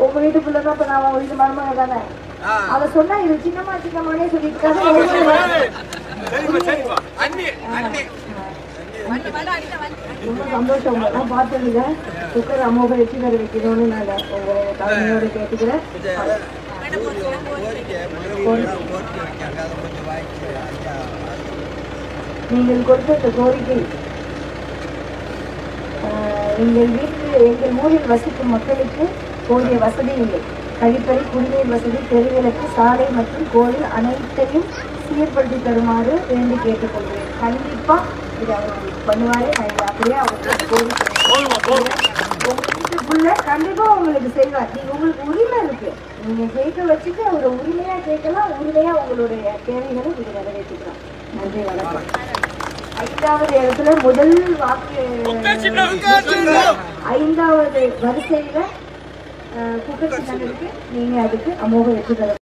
உங்க வீட்டு பிள்ளைதான் இப்ப நான் உங்க வீட்டு மருமக தானே. அத சொன்னா இது சின்னம்மா சின்னம்மானே சொல்லிட்டு ரொம்ப சந்தோஷம். உங்களெல்லாம் பார்த்ததுல குக்கர் அம்மாவை வெற்றி பெற வைக்கணும்னு நான் உங்க தலைமையோட கேட்டுக்கிறேன். நீங்கள் கொடுத்த இந்த கோரிக்கை எங்கள் ஊரில் வசிக்கும் மக்களுக்கு போதிய வசதி இல்லை. கழிப்பறை, குடிநீர் வசதி, தெருவிளக்கு, சாலை மற்றும் கோயில் அனைத்தையும் சீர்படுத்தி தருமாறு வேண்டி கேட்டுக்கொள்கிறேன். கண்டிப்பா இது அவர் பண்ணுவாரு. நான் அப்படியே அவருக்கு வீட்டுக்குள்ள கண்டிப்பா உங்களுக்கு செய்வார். நீங்க உங்களுக்கு உரிமை இருக்கு. நீங்க கேட்க வச்சுட்டு அவரை உரிமையா கேட்கலாம். உரிமையா உங்களுடைய தேவைகளை நீங்க நிறைவேற்றிக்கலாம். நன்றி, வணக்கம். 5வது இடத்துல முதல் வாக்கு 5வது வரிசையில குக்கர் சின்னம் இருக்கு. நீங்க அதுக்கு அமோக வெற்றி பெற